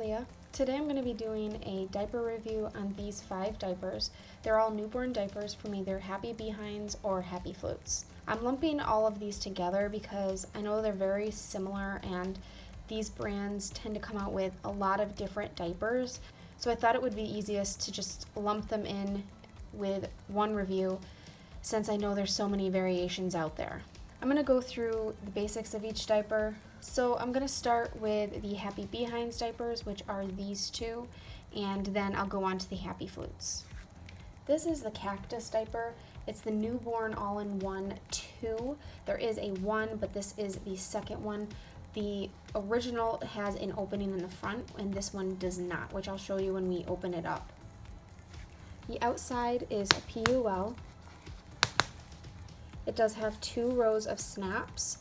Leah. Today I'm going to be doing a diaper review on these 5 diapers. They're all newborn diapers from either Happy BeeHinds or Happy Flutes. I'm lumping all of these together because I know they're very similar and these brands tend to come out with a lot of different diapers. So I thought it would be easiest to just lump them in with one review since I know there's so many variations out there. I'm going to go through the basics of each diaper. So I'm going to start with the Happy BeeHinds diapers, which are these 2, and then I'll go on to the Happy Flutes. This is the Cactus diaper. It's the newborn all-in-one 2. There is a 1, but this is the second one. The original has an opening in the front, and this one does not, which I'll show you when we open it up. The outside is a PUL. It does have 2 rows of snaps,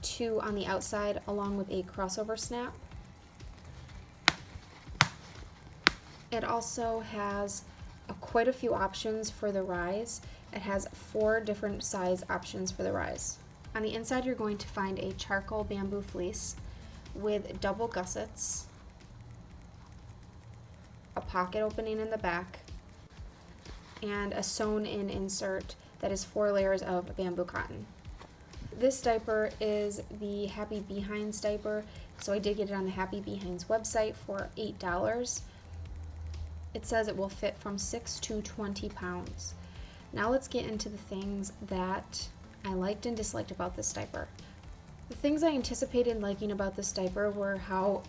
2 on the outside along with a crossover snap. It also has quite a few options for the rise. It has 4 different size options for the rise. On the inside you're going to find a charcoal bamboo fleece with double gussets, a pocket opening in the back, and a sewn in insert that is 4 layers of bamboo cotton. This diaper is the Happy BeeHinds diaper, so I did get it on the Happy BeeHinds website for $8. It says it will fit from 6 to 20 pounds. Now let's get into the things that I liked and disliked about this diaper. The things I anticipated liking about this diaper were how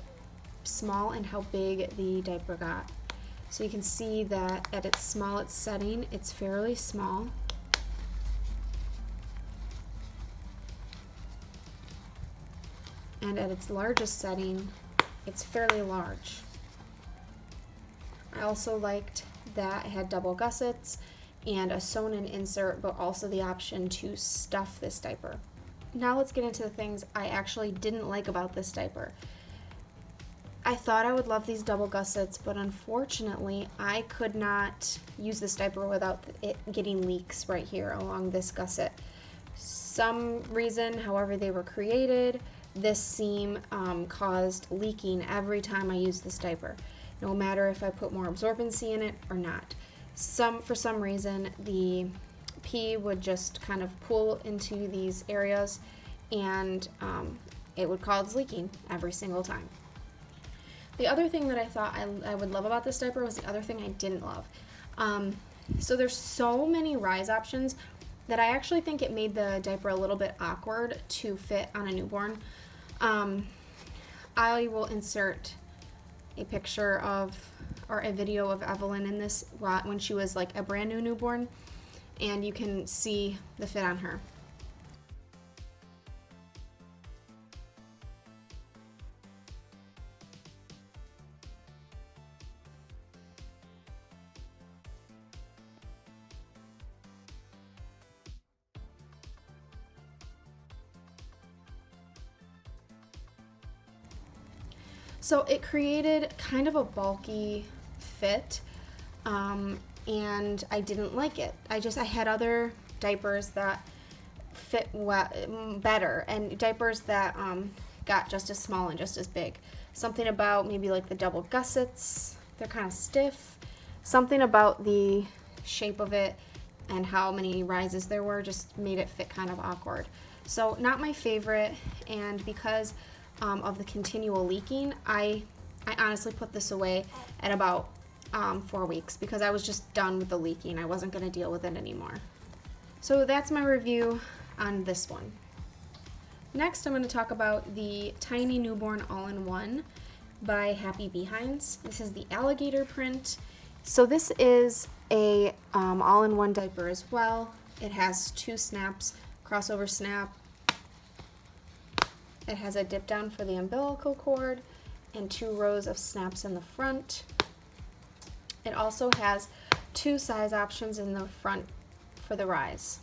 small and how big the diaper got. So you can see that at its smallest setting, it's fairly small. And at its largest setting, it's fairly large. I also liked that it had double gussets and a sewn-in insert, but also the option to stuff this diaper. Now let's get into the things I actually didn't like about this diaper. I thought I would love these double gussets, but unfortunately I could not use this diaper without it getting leaks right here along this gusset. Some reason, however they were created, this seam caused leaking every time I used this diaper, no matter if I put more absorbency in it or not. For some reason, the pee would just kind of pool into these areas and it would cause leaking every single time. The other thing that I thought I would love about this diaper was the other thing I didn't love. So there's so many rise options that I actually think it made the diaper a little bit awkward to fit on a newborn. I will insert a picture of, or a video of Evelyn in this when she was like a brand new newborn, and you can see the fit on her. So it created kind of a bulky fit, and I didn't like it. I had other diapers that fit better, and diapers that got just as small and just as big. Something about maybe like the double gussets, they're kind of stiff. Something about the shape of it and how many rises there were just made it fit kind of awkward. So not my favorite, and because of the continual leaking, I honestly put this away at about 4 weeks because I was just done with the leaking. I wasn't going to deal with it anymore. So that's my review on this one. Next, I'm going to talk about the Tiny Newborn All-in-One by Happy BeeHinds. This is the alligator print. So this is a all-in-one diaper as well. It has 2 snaps, crossover snap. It has a dip down for the umbilical cord and 2 rows of snaps in the front. It also has 2 size options in the front for the rise.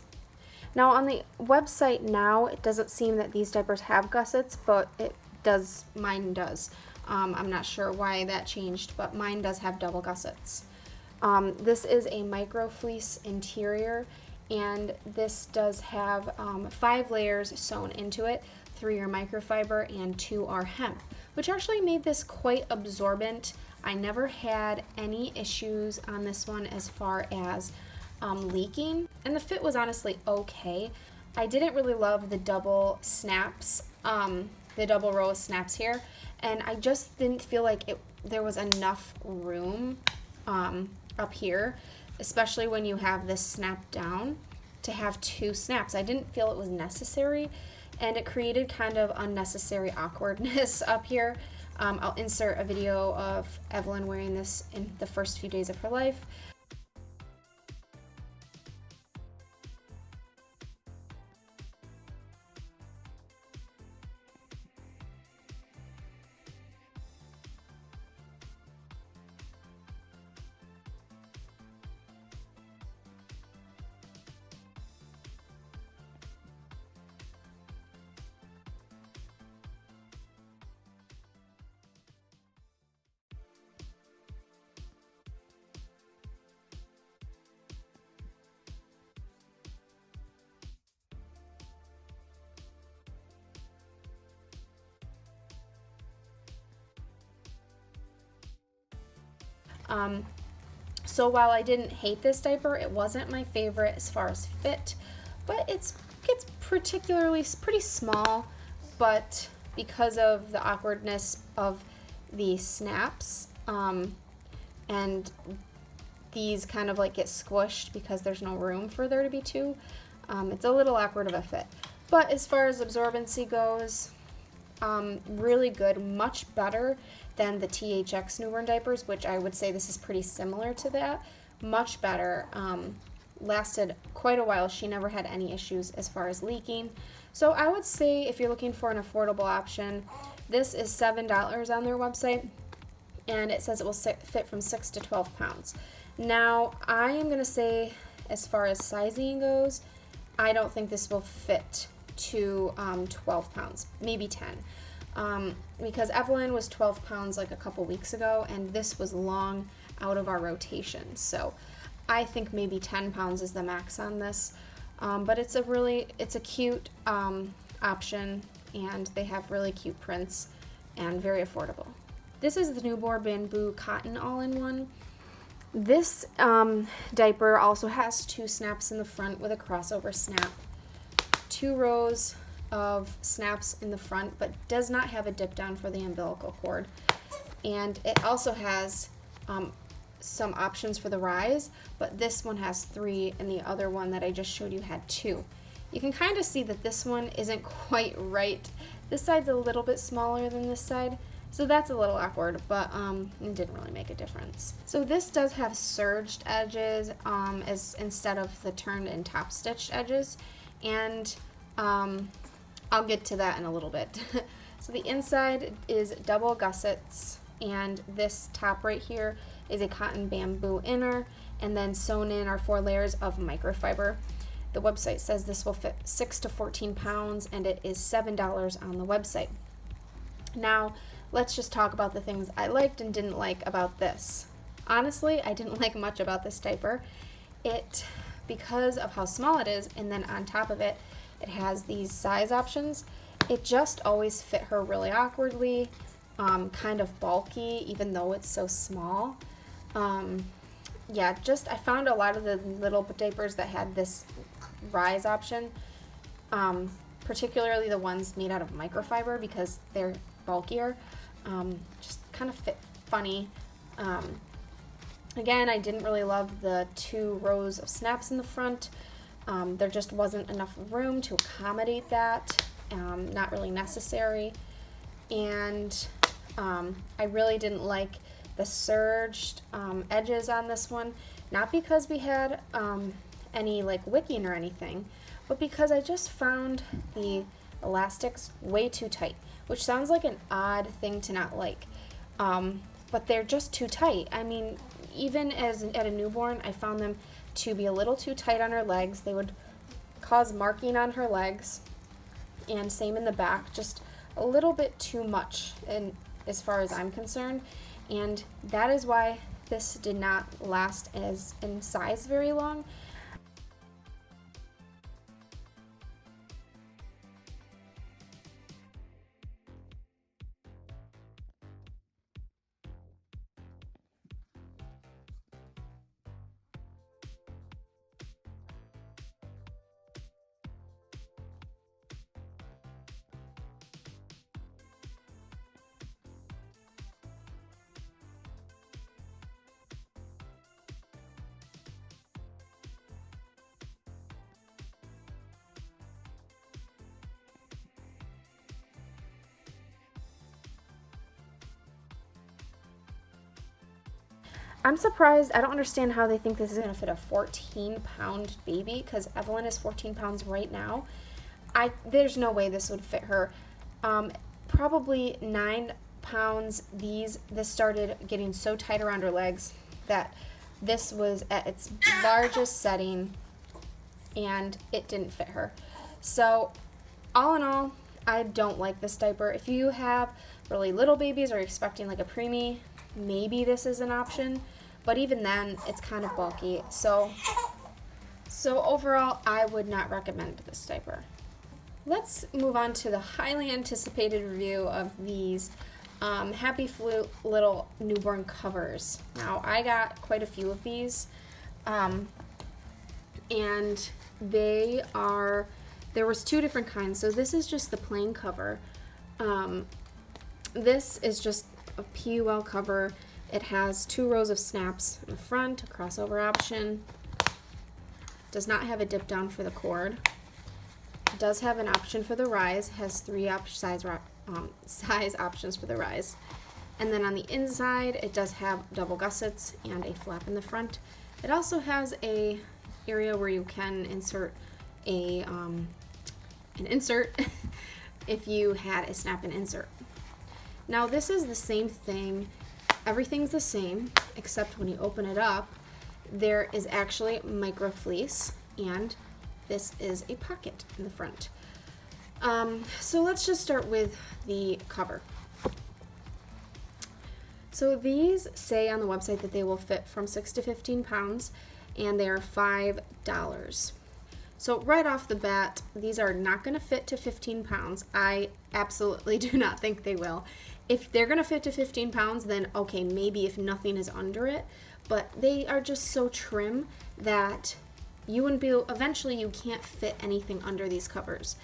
Now on the website now, it doesn't seem that these diapers have gussets, but it does, mine does. I'm not sure why that changed, but mine does have double gussets. This is a micro fleece interior, and this does have 5 layers sewn into it. 3 are microfiber and 2 are hemp, which actually made this quite absorbent. I never had any issues on this one as far as leaking, and the fit was honestly okay. I didn't really love the double snaps, the double row of snaps here, and I just didn't feel like there was enough room up here, especially when you have this snap down, to have two snaps. I didn't feel it was necessary, and it created kind of unnecessary awkwardness up here. I'll insert a video of Evelyn wearing this in the first few days of her life. So while I didn't hate this diaper, it wasn't my favorite as far as fit, but it's pretty small, but because of the awkwardness of the snaps, and these kind of like get squished because there's no room for there to be two, it's a little awkward of a fit. But as far as absorbency goes, really good, much better than the THX newborn diapers, which I would say this is pretty similar to that. Much better. Lasted quite a while. She never had any issues as far as leaking. So I would say if you're looking for an affordable option, this is $7 on their website, and it says it will fit from 6 to 12 pounds. Now, I am going to say, as far as sizing goes, I don't think this will fit to 12 pounds, maybe 10. Because Evelyn was 12 pounds like a couple weeks ago, and this was long out of our rotation. So I think maybe 10 pounds is the max on this. But it's a cute option, and they have really cute prints and very affordable. This is the Newborn Bamboo Cotton All-in-One. This diaper also has two snaps in the front with a crossover snap, 2 rows of snaps in the front, but does not have a dip down for the umbilical cord. And it also has some options for the rise, but this one has 3 and the other one that I just showed you had 2. You can kind of see that this one isn't quite right. This side's a little bit smaller than this side, so that's a little awkward, but it didn't really make a difference. So this does have serged edges as instead of the turned and top stitched edges, and I'll get to that in a little bit. So the inside is double gussets, and this top right here is a cotton bamboo inner, and then sewn in are 4 layers of microfiber. The website says this will fit 6 to 14 pounds, and it is $7 on the website. Now, let's just talk about the things I liked and didn't like about this. Honestly, I didn't like much about this diaper. Because of how small it is, and then on top of it, it has these size options, it just always fit her really awkwardly, kind of bulky, even though it's so small. Yeah, I found a lot of the little diapers that had this rise option, particularly the ones made out of microfiber because they're bulkier, just kind of fit funny. Again, I didn't really love the 2 rows of snaps in the front. There just wasn't enough room to accommodate that, not really necessary. And I really didn't like the serged edges on this one, not because we had any like wicking or anything, but because I just found the elastics way too tight, which sounds like an odd thing to not like, but they're just too tight. I mean, even at a newborn, I found them to be a little too tight on her legs. They would cause marking on her legs, and same in the back, just a little bit too much as far as I'm concerned, and that is why this did not last in size very long. I'm surprised. I don't understand how they think this is going to fit a 14-pound baby, because Evelyn is 14 pounds right now. There's no way this would fit her. Probably 9 pounds. This started getting so tight around her legs that this was at its largest setting, and it didn't fit her. So all in all, I don't like this diaper. If you have really little babies or you're expecting like a preemie, maybe this is an option, but even then it's kind of bulky. So overall, I would not recommend this diaper. Let's move on to the highly anticipated review of these Happy Flute little newborn covers. Now, I got quite a few of these, and there was 2 different kinds. So this is just the plain cover. This is just a PUL cover. It has 2 rows of snaps in the front, a crossover option. Does not have a dip down for the cord. It does have an option for the rise. Has 3 size options for the rise. And then on the inside, it does have double gussets and a flap in the front. It also has a area where you can insert an insert if you had a snap-in insert. Now this is the same thing. Everything's the same, except when you open it up, there is actually micro fleece, and this is a pocket in the front. So let's just start with the cover. So these say on the website that they will fit from 6 to 15 pounds, and they are $5. So right off the bat, these are not going to fit to 15 pounds. I absolutely do not think they will. If they're going to fit to 15 pounds, then okay, maybe if nothing is under it, but they are just so trim that eventually you can't fit anything under these covers.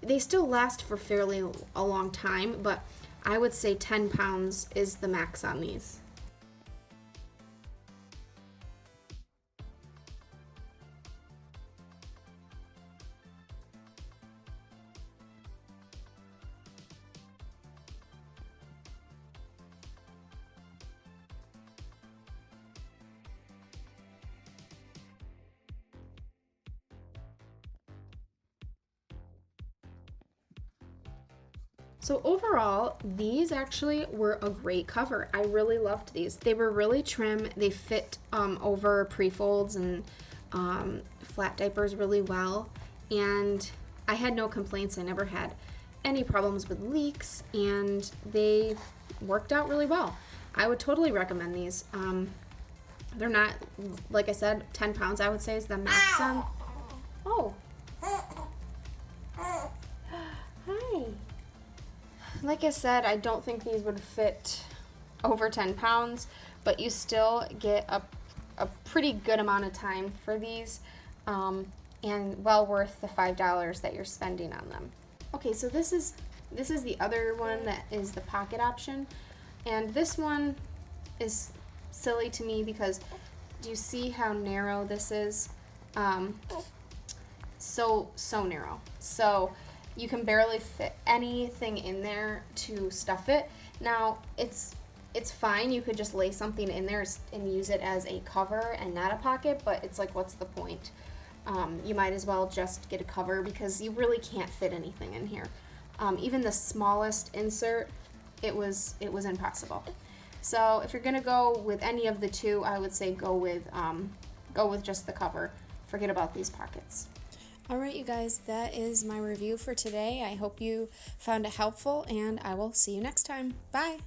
They still last for fairly a long time, but I would say 10 pounds is the max on these. So overall, these actually were a great cover. I really loved these. They were really trim. They fit over pre-folds and flat diapers really well. And I had no complaints. I never had any problems with leaks, and they worked out really well. I would totally recommend these. They're not, like I said, 10 pounds I would say is the max on. Oh. Hi. Like I said, I don't think these would fit over 10 pounds, but you still get a pretty good amount of time for these, and well worth the $5 that you're spending on them. Okay, so this is the other one that is the pocket option, and this one is silly to me because do you see how narrow this is? So narrow. So you can barely fit anything in there to stuff it. Now, it's fine. You could just lay something in there and use it as a cover and not a pocket, but it's like, what's the point? You might as well just get a cover because you really can't fit anything in here. Even the smallest insert, it was impossible. So if you're gonna go with any of the 2, I would say go with just the cover. Forget about these pockets. Alright you guys, that is my review for today. I hope you found it helpful, and I will see you next time. Bye!